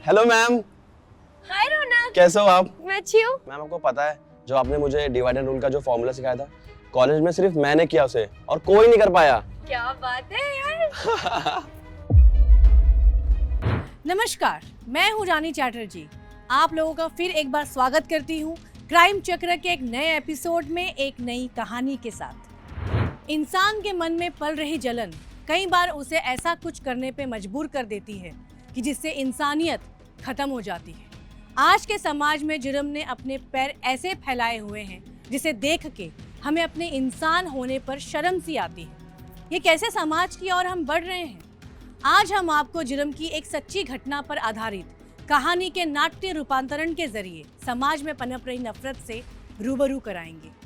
Hello ma'am. हाय रोनक। कैसे हो आप? मैं अच्छी हूँ। मैम आपको पता है जो आपने मुझे डिवाइड एंड रूल का जो फॉर्मूला सिखाया था, कॉलेज में सिर्फ मैंने किया उसे और कोई नहीं कर पाया। क्या बात है यार। नमस्कार, मैं हूँ रानी चैटर्जी। आप लोगों का फिर एक बार स्वागत करती हूँ क्राइम चक्र के एक नए एपिसोड में एक नई कहानी के साथ। इंसान के मन में पल रही जलन कई बार उसे ऐसा कुछ करने पे मजबूर कर देती है कि जिससे इंसानियत खत्म हो जाती है। आज के समाज में जुर्म ने अपने पैर ऐसे फैलाए हुए हैं जिसे देख के हमें अपने इंसान होने पर शर्म सी आती है। ये कैसे समाज की ओर हम बढ़ रहे हैं? आज हम आपको जुर्म की एक सच्ची घटना पर आधारित कहानी के नाट्य रूपांतरण के जरिए समाज में पनप रही नफरत से रूबरू कराएंगे।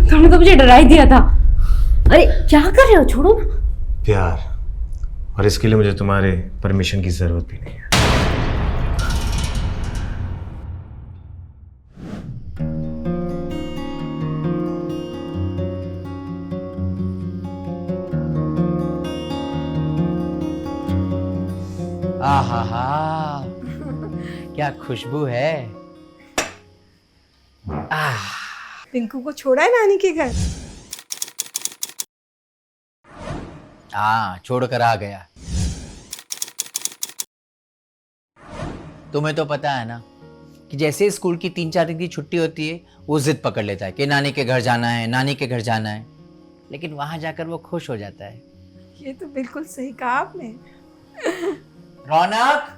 तुमने तो मुझे डरा ही दिया था। अरे क्या कर रहे हो, छोड़ो ना। प्यार, और इसके लिए मुझे तुम्हारे परमिशन की जरूरत भी नहीं है। आहा क्या खुशबू है। पिंकू को छोड़ा है नानी के घर? हाँ, छोड़कर आ गया। तुम्हें तो पता है ना कि जैसे स्कूल की 3-4 दिन की छुट्टी होती है वो जिद पकड़ लेता है कि नानी के घर जाना है, नानी के घर जाना है। लेकिन वहां जाकर वो खुश हो जाता है। ये तो बिल्कुल सही कहा आपने। रौनक,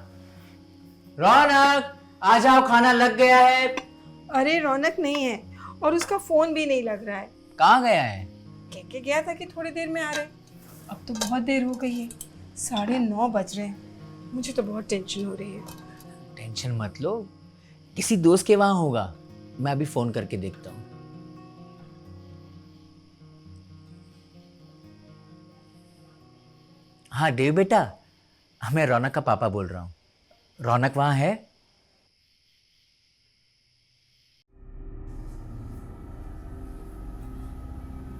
रौनक आ जाओ, खाना लग गया है। अरे रौनक नहीं है और उसका फोन भी नहीं लग रहा है। कहाँ गया है? कह के गया था कि थोड़ी देर में आ रहे। अब तो बहुत देर हो गई है, 9:30 बज रहे हैं। मुझे तो बहुत टेंशन हो रही है। टेंशन मत लो, किसी दोस्त के वहां होगा। मैं अभी फोन करके देखता हूँ। हाँ देव बेटा, मैं रौनक का पापा बोल रहा हूँ। रौनक वहां है?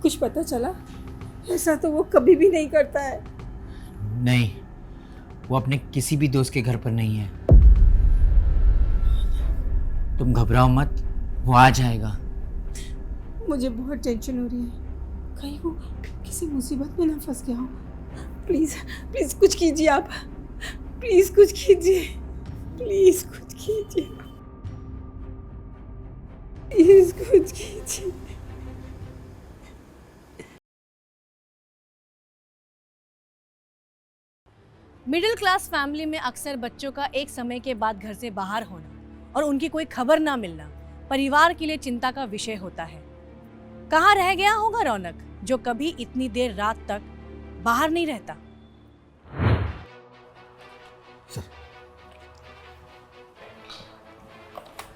कुछ पता चला? ऐसा तो वो कभी भी नहीं करता है। नहीं, वो अपने किसी भी दोस्त के घर पर नहीं है। तुम घबराओ मत, वो आ जाएगा। मुझे बहुत टेंशन हो रही है, कहीं वो किसी मुसीबत में ना फंस गया हो। प्लीज प्लीज कुछ कीजिए आप, प्लीज कुछ कीजिए, प्लीज कुछ कीजिए, प्लीज कुछ कीजिए। मिडिल क्लास फैमिली में अक्सर बच्चों का एक समय के बाद घर से बाहर होना और उनकी कोई खबर ना मिलना परिवार के लिए चिंता का विषय होता है। कहाँ रह गया होगा रौनक, जो कभी इतनी देर रात तक बाहर नहीं रहता।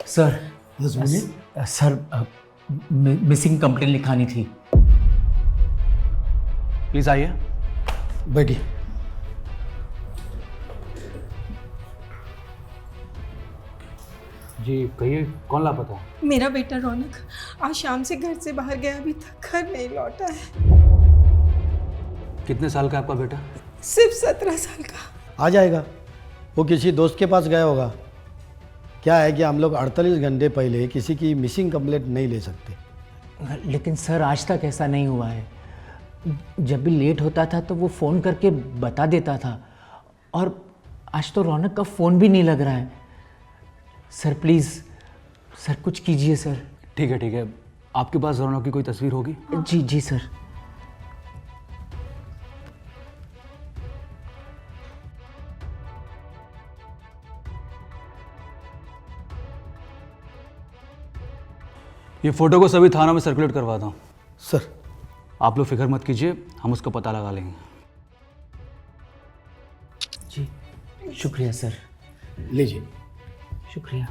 सर मिसिंग कंप्लेंट लिखानी थी। प्लीज आइए, बैठिए। जी कहिए, कौन लापता है? मेरा बेटा रौनक आज शाम से घर से बाहर गया, अभी तक घर नहीं लौटा है। कितने साल का है आपका बेटा? सिर्फ 17 साल का। आ जाएगा, वो किसी दोस्त के पास गया होगा। क्या है कि हम लोग 48 घंटे पहले किसी की मिसिंग कंप्लेंट नहीं ले सकते। लेकिन सर आज तक ऐसा नहीं हुआ है। जब भी लेट होता था तो वो फ़ोन करके बता देता था, और आज तो रौनक का फ़ोन भी नहीं लग रहा है। सर प्लीज़, सर कुछ कीजिए सर। ठीक है, आपके पास रौनक की कोई तस्वीर होगी? जी जी सर। ये फ़ोटो को सभी थानों में सर्कुलेट करवा दो। सर। आप लोग फिक्र मत कीजिए, हम उसका पता लगा लेंगे। जी शुक्रिया सर। लीजिए। शुक्रिया।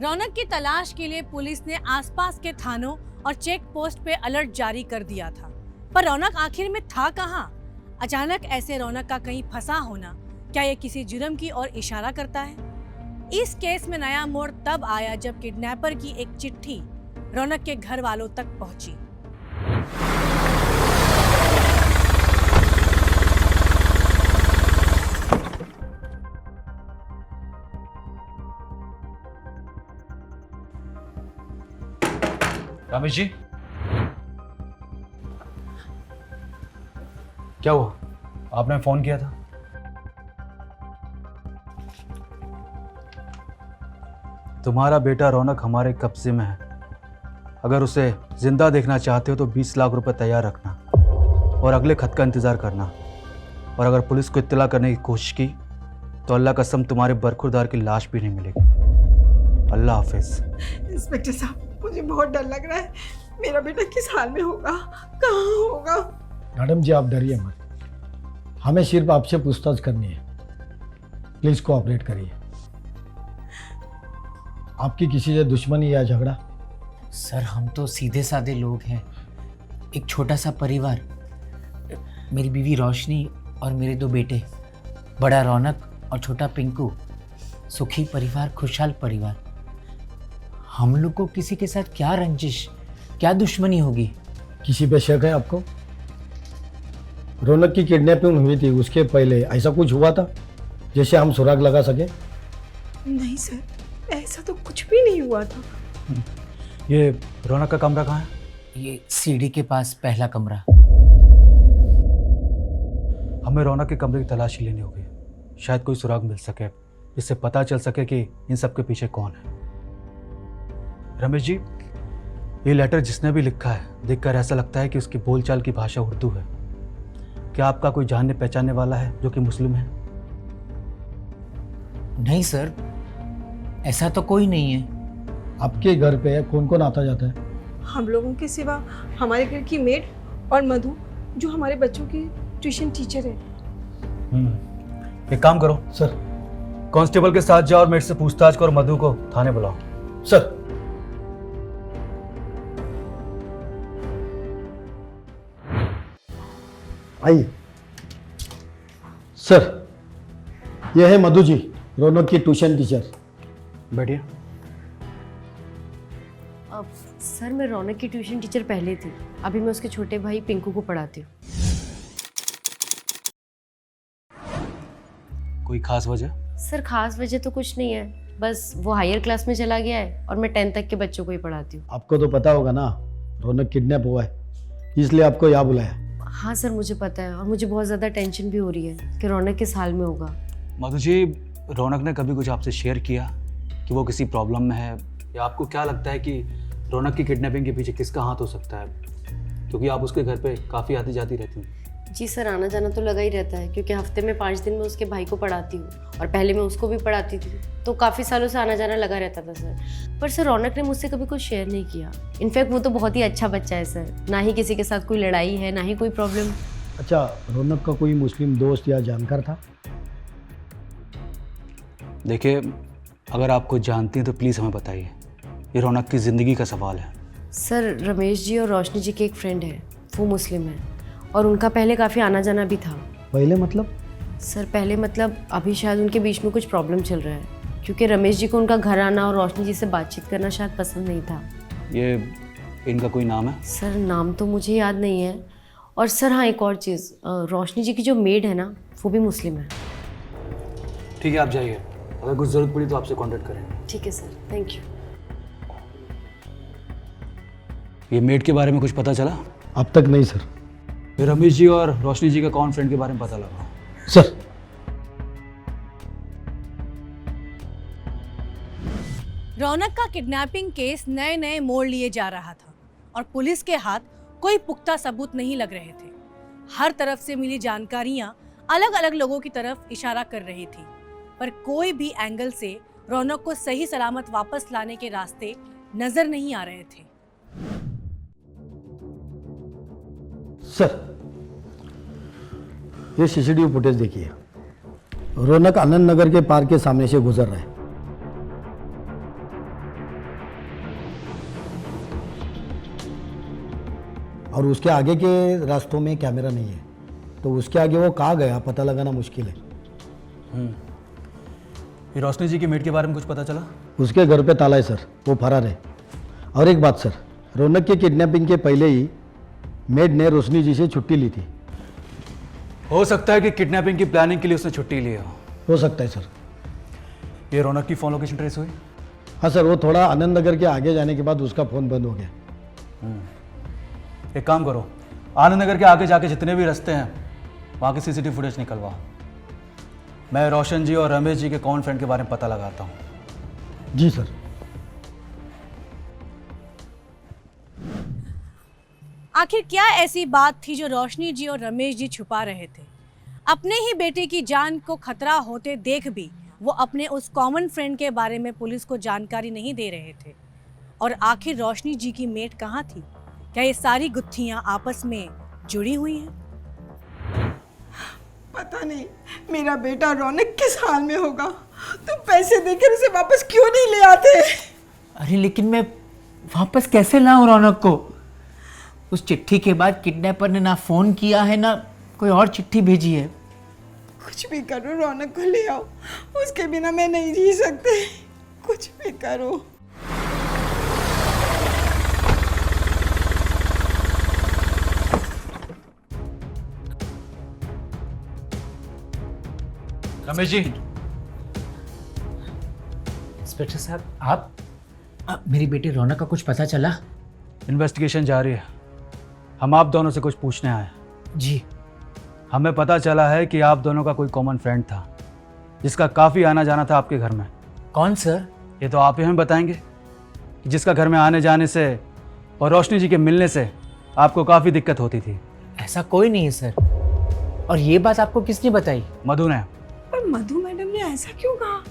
रौनक की तलाश के लिए पुलिस ने आसपास के थानों और चेक पोस्ट पे अलर्ट जारी कर दिया था, पर रौनक आखिर में था कहाँ? अचानक ऐसे रौनक का कहीं फंसा होना क्या ये किसी जुर्म की ओर इशारा करता है? इस केस में नया मोड़ तब आया जब किडनैपर की एक चिट्ठी रौनक के घर वालों तक पहुंची। रमेश जी, क्या हुआ? आपने फ़ोन किया था? तुम्हारा बेटा रौनक हमारे कब्जे में है। अगर उसे जिंदा देखना चाहते हो तो 20 लाख रुपए तैयार रखना और अगले खत का इंतज़ार करना। और अगर पुलिस को इत्तला करने की कोशिश की तो अल्लाह कसम तुम्हारे बरखुरदार की लाश भी नहीं मिलेगी। अल्लाह हाफिज़। इंस्पेक्टर साहब, मुझे बहुत डर लग रहा है। मेरा बेटा किस हाल में होगा, कहाँ होगा? मैडम जी आप डरिए मत, हमें सिर्फ आपसे पूछताछ करनी है। प्लीज कोऑपरेट करिए। आपकी किसी से दुश्मनी या झगड़ा? सर हम तो सीधे साधे लोग हैं, एक छोटा सा परिवार। मेरी बीवी रोशनी और मेरे 2 बेटे, बड़ा रौनक और छोटा पिंकू। सुखी परिवार, खुशहाल परिवार। हम लोग को किसी के साथ क्या रंजिश, क्या दुश्मनी होगी? किसी पे शक है आपको? रौनक की किडनैपिंग हुई थी, उसके पहले ऐसा कुछ हुआ था जैसे हम सुराग लगा सके? नहीं सर, ऐसा तो कुछ भी नहीं हुआ था। ये रौनक का कमरा कहाँ है? ये सीढ़ी के पास पहला कमरा। हमें रौनक के कमरे की तलाशी लेनी होगी, शायद कोई सुराग मिल सके जिससे पता चल सके कि इन सब के पीछे कौन है। रमेश जी, ये लेटर जिसने भी लिखा है देखकर ऐसा लगता है कि उसकी बोलचाल की भाषा उर्दू है। क्या आपका कोई जानने पहचानने वाला है जो कि मुस्लिम है? नहीं सर, ऐसा तो कोई नहीं है। आपके घर पे कौन कौन आता जाता है? हम लोगों के सिवा हमारे घर की मेड और मधु, जो हमारे बच्चों की ट्यूशन टीचर है। एक काम करो सर। कांस्टेबल के साथ जाओ और मेरे से पूछताछ करो, मधु को थाने बुलाओ। सर। आइए। सर, यह है मधु जी, रौनक की ट्यूशन टीचर। बैठिए। सर मैं रौनक की ट्यूशन टीचर पहले थी, अभी मैं उसके छोटे भाई पिंकू को पढ़ाती हूँ। कोई खास वजह? सर खास वजह तो कुछ नहीं है, बस वो हायर क्लास में चला गया है और मैं 10th तक के बच्चों को ही पढ़ाती हूँ। आपको तो पता होगा ना, रौनक किडनैप हुआ है, इसलिए आपको यहाँ बुलाया। हाँ सर मुझे पता है, और मुझे बहुत ज़्यादा टेंशन भी हो रही है कि रौनक किस हाल में होगा। मधु जी, रौनक ने कभी कुछ आपसे शेयर किया कि वो किसी प्रॉब्लम में है, या आपको क्या लगता है कि रौनक की किडनैपिंग के पीछे किसका हाथ हो सकता है? क्योंकि आप उसके घर पे काफ़ी आती जाती रहती हैं। जी सर, आना जाना तो लगा ही रहता है, क्योंकि हफ्ते में 5 दिन मैं उसके भाई को पढ़ाती हूँ और पहले मैं उसको भी पढ़ाती थी, तो काफ़ी सालों से आना जाना लगा रहता था सर। पर सर रौनक ने मुझसे कभी कुछ शेयर नहीं किया। इनफैक्ट वो तो बहुत ही अच्छा बच्चा है सर, ना ही किसी के साथ कोई लड़ाई है, ना ही कोई प्रॉब्लम। अच्छा, रौनक का कोई मुस्लिम दोस्त या जानकार था? देखिए, अगर आप कुछ जानती हैं तो प्लीज़ हमें बताइए, ये रौनक की ज़िंदगी का सवाल है। सर रमेश जी और रोशनी जी के एक फ्रेंड है, वो मुस्लिम है और उनका पहले काफ़ी आना जाना भी था। पहले मतलब? सर पहले मतलब अभी शायद उनके बीच में कुछ प्रॉब्लम चल रहा है, क्योंकि रमेश जी को उनका घर आना और रोशनी जी से बातचीत करना शायद पसंद नहीं था। ये इनका कोई नाम है? सर नाम तो मुझे याद नहीं है। और सर हाँ, एक और चीज़, रोशनी जी की जो मेड है ना, वो भी मुस्लिम है। ठीक है, आप जाइए, अगर कुछ ज़रूरत पड़ी तो आपसे कांटेक्ट करेंगे। ठीक है सर, थैंक यू। ये मेड के बारे में कुछ पता चला? अब तक नहीं सर। फिर रमेश जी और रोशनी जी का कौन फ्रेंड के बारे में पता लगा? सर रौनक का किडनैपिंग केस नए नए मोड़ लिए जा रहा था और पुलिस के हाथ कोई पुख्ता सबूत नहीं लग रहे थे। हर तरफ से मिली जानकारियां अलग अलग लोगों की तरफ इशारा कर रही थी, पर कोई भी एंगल से रौनक को सही सलामत वापस लाने के रास्ते नजर नहीं आ रहे थे। सर ये सीसीटीवी फुटेज देखिए। रौनक आनंद नगर के पार्क के सामने से गुजर रहा है। और उसके आगे के रास्तों में कैमरा नहीं है, तो उसके आगे वो कहाँ गया पता लगाना मुश्किल है। ये रोशनी जी की मेड के बारे में कुछ पता चला? उसके घर पे ताला है सर, वो फरार है। और एक बात सर, रौनक के किडनैपिंग के पहले ही मेड ने रोशनी जी से छुट्टी ली थी। हो सकता है कि किडनैपिंग की प्लानिंग के लिए उसने छुट्टी ली हो सकता है सर। ये रौनक की फोन लोकेशन ट्रेस हुई? हाँ सर, वो थोड़ा आनंद नगर के आगे जाने के बाद उसका फ़ोन बंद हो गया। एक काम करो, आनंद नगर के आगे जाके जितने भी रास्ते हैं वहाँ की सीसीटीवी फुटेज निकलवाओ। मैं रोशन जी और रमेश जी के कौन फ्रेंड के बारे में पता लगाता हूँ। जी सर। आखिर क्या ऐसी बात थी जो रोशनी जी और रमेश जी छुपा रहे थे? अपने ही बेटे की जान को खतरा होते देख भी वो अपने उस कॉमन फ्रेंड के बारे में पुलिस को जानकारी नहीं दे रहे थे। और आखिर रोशनी जी की मेट कहाँ थी? क्या ये सारी गुत्थियां आपस में जुड़ी हुई हैं? पता नहीं मेरा बेटा रौनक किस हाल में होगा। तुम पैसे देकर उसे वापस क्यों नहीं ले आते? अरे लेकिन मैं वापस कैसे लाऊं रौनक को? उस चिट्ठी के बाद किडनैपर ने ना फ़ोन किया है ना कोई और चिट्ठी भेजी है। कुछ भी करो, रौनक को ले आओ। उसके बिना मैं नहीं जी सकते। कुछ भी करो। रमेश जी। इंस्पेक्टर साहब आप मेरी बेटी रौनक का कुछ पता चला? इन्वेस्टिगेशन जारी है। हम आप दोनों से कुछ पूछने आए हैं। जी। हमें पता चला है कि आप दोनों का कोई कॉमन फ्रेंड था जिसका काफ़ी आना जाना था आपके घर में। कौन सर? ये तो आप ही हमें बताएंगे कि जिसका घर में आने जाने से और रोशनी जी के मिलने से आपको काफ़ी दिक्कत होती थी। ऐसा कोई नहीं है सर। और ये बात आपको किसने बताई? मधु ने। पर मधु मैडम ने ऐसा क्यों कहा?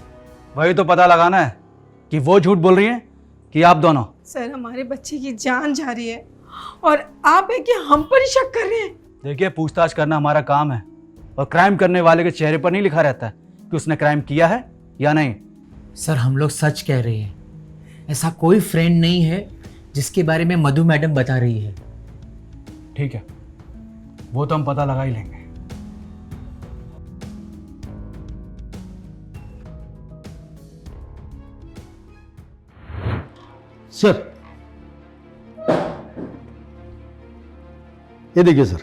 वही तो पता लगाना है कि वो झूठ बोल रही हैं कि आप दोनों। सर हमारे बच्चे की जान जा रही है और आप है कि हम पर ही शक कर रहे हैं। देखिए, पूछताछ करना हमारा काम है और क्राइम करने वाले के चेहरे पर नहीं लिखा रहता है कि उसने क्राइम किया है या नहीं। सर हम लोग सच कह रहे हैं। ऐसा कोई फ्रेंड नहीं है जिसके बारे में मधु मैडम बता रही है। ठीक है, वो तो हम पता लगा ही लेंगे। सर ये देखिए सर,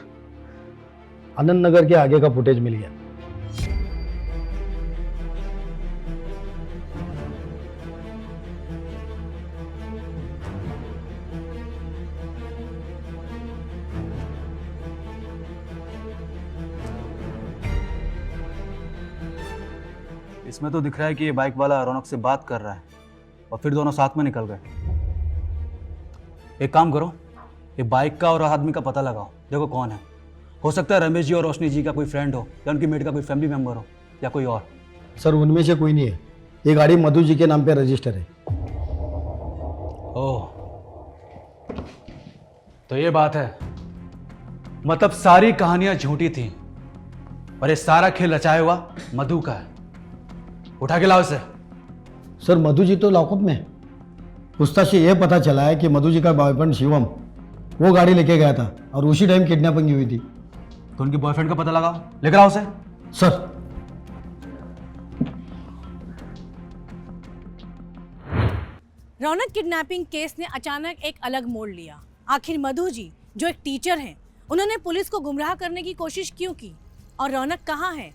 आनंद नगर के आगे का फुटेज मिल गया। इसमें तो दिख रहा है कि ये बाइक वाला रौनक से बात कर रहा है और फिर दोनों साथ में निकल गए। एक काम करो, ये बाइक का और आदमी का पता लगाओ, देखो कौन है। हो सकता है रमेश जी और रोशनी जी का कोई फ्रेंड हो या उनकी मेट का कोई फैमिली मेंबर हो या कोई और। सर उनमें से कोई नहीं है। ये गाड़ी मधु जी के नाम पे रजिस्टर है। ओह, तो ये बात है। मतलब सारी कहानियां झूठी थी और ये सारा खेल रचाया हुआ मधु का है। उठा के लाओ इसे। सर मधु जी तो लॉकअप में है। पूछताछ से यह पता चला है कि मधु जी का बॉयफ्रेंड शिवम वो गाड़ी लेके गया था और उसी टाइम किडनैपिंग हुई थी। तो उनके बॉयफ्रेंड का पता लगाओ, लेकर आओ उसे। सर रौनक किडनैपिंग केस ने अचानक एक अलग मोड़ लिया। आखिर मधु जी जो एक टीचर हैं, उन्होंने पुलिस को गुमराह करने की कोशिश क्यों की और रौनक कहाँ है?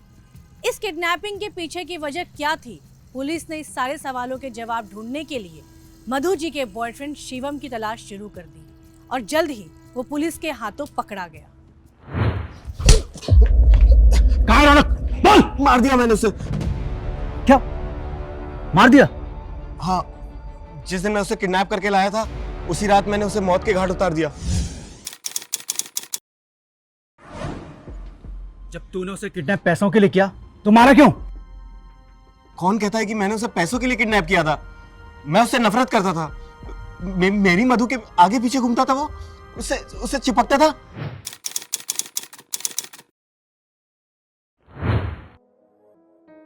इस किडनैपिंग के पीछे की वजह क्या थी? पुलिस ने इस सारे सवालों के जवाब ढूंढने के लिए मधु जी के बॉयफ्रेंड शिवम की तलाश शुरू कर दी और जल्द ही वो पुलिस के हाथों पकड़ा गया। कहाँ है रौनक? बोल। मार दिया मैंने उसे। क्या मार दिया? हाँ, जिस दिन मैं उसे किडनैप करके लाया था उसी रात मैंने उसे मौत के घाट उतार दिया। जब तूने उसे किडनैप पैसों के लिए किया तो मारा क्यों? कौन कहता है कि मैंने उसे पैसों के लिए किडनैप किया था? मैं उससे नफरत करता था। मेरी मधु के आगे पीछे घूमता था, वो उससे चिपकता था।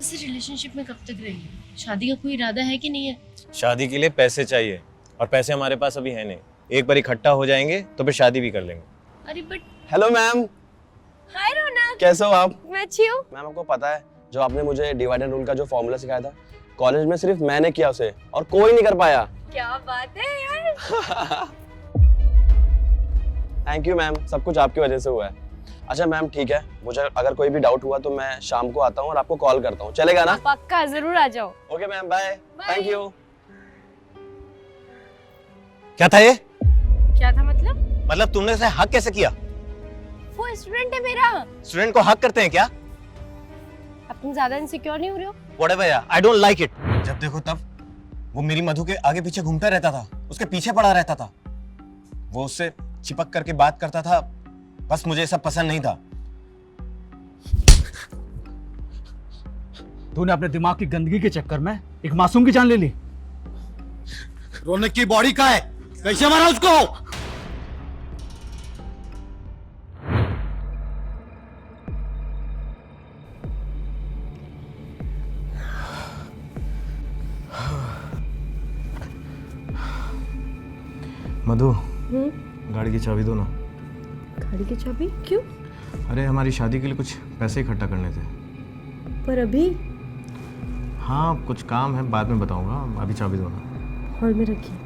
इस रिलेशनशिप में कब तक रहेंगे? शादी का कोई इरादा है कि नहीं है? शादी के लिए पैसे चाहिए और पैसे हमारे पास अभी है नहीं। एक बार इकट्ठा हो जाएंगे तो फिर शादी भी कर लेंगे। अरे बट हेलो मैम, हाय रौनक, कैसे हो आप? मैं अच्छी हूँ। मैम आपको पता है जो आपने मुझे डिवाइड एंड रूल का जो फॉर्मूला सिखाया था, कॉलेज में सिर्फ मैंने किया उसे और कोई नहीं कर पाया। क्या बात है यार। थैंक यू मैम, सब कुछ आपकी वजह से हुआ है। अच्छा मैम ठीक है, मुझे अगर कोई भी डाउट हुआ तो मैं शाम को आता हूँ और आपको कॉल करता हूँ, चलेगा ना? पक्का, जरूर आ जाओ। Okay ma'am, bye. Thank you. क्या था ये? क्या था मतलब? मतलब तुमने इसे हक कैसे किया? वो स्टूडेंट है मेरा। स्टूडेंट को हक करते हैं क्या? अब तुम ज्यादा इनसिक्योर नहीं हो रहे हो? Whatever यार, I don't like it। जब देखो तब वो मेरी मधु के आगे पीछे घूमता रहता था, उसके पीछे पड़ा रहता था, वो उससे चिपक करके बात करता था। बस मुझे सब पसंद नहीं था। तूने अपने दिमाग की गंदगी के चक्कर में एक मासूम की जान ले ली। रौनक की बॉडी कहाँ है? कैसे मारा उसको? मधु, गाड़ी की चाबी दो ना। गाड़ी की चाबी क्यों? अरे हमारी शादी के लिए कुछ पैसे इकट्ठा करने थे। पर अभी हाँ कुछ काम है, बाद में बताऊंगा, अभी चाबी दो ना। हॉल में रखिए।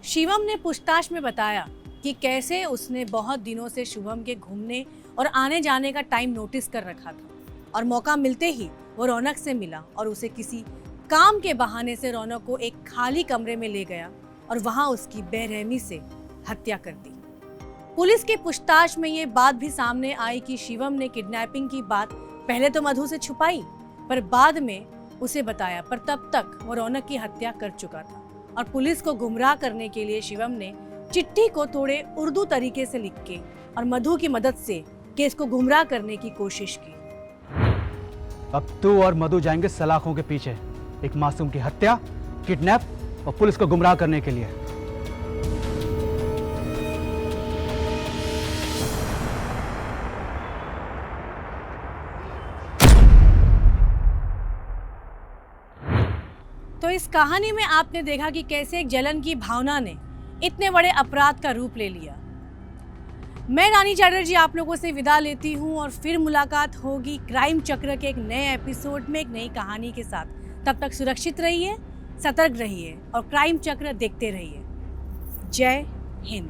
शिवम ने पूछताछ में बताया कि कैसे उसने बहुत दिनों से शुभम के घूमने और आने जाने का टाइम नोटिस कर रखा था और मौका मिलते ही वो रौनक से मिला और उसे किसी काम के बहाने से रौनक को एक खाली कमरे में ले गया और वहां उसकी बेरहमी से हत्या कर दी। पुलिस की पूछताछ में ये बात भी सामने आई कि शिवम ने किडनैपिंग की बात पहले तो मधु से छुपाई पर बाद में उसे बताया, पर तब तक वो रौनक की हत्या कर चुका था और पुलिस को गुमराह करने के लिए शिवम ने चिट्ठी को थोड़े उर्दू तरीके से लिख के और मधु की मदद से केस को गुमराह करने की कोशिश की। अब तू और मधु जाएंगे सलाखों के पीछे, एक मासूम की हत्या, किडनैप और पुलिस को गुमराह करने के लिए। तो इस कहानी में आपने देखा कि कैसे एक जलन की भावना ने इतने बड़े अपराध का रूप ले लिया। मैं रानी चैटर्जी आप लोगों से विदा लेती हूं और फिर मुलाकात होगी क्राइम चक्र के एक नए एपिसोड में एक नई कहानी के साथ। तब तक सुरक्षित रहिए, सतर्क रहिए और क्राइम चक्र देखते रहिए। जय हिंद।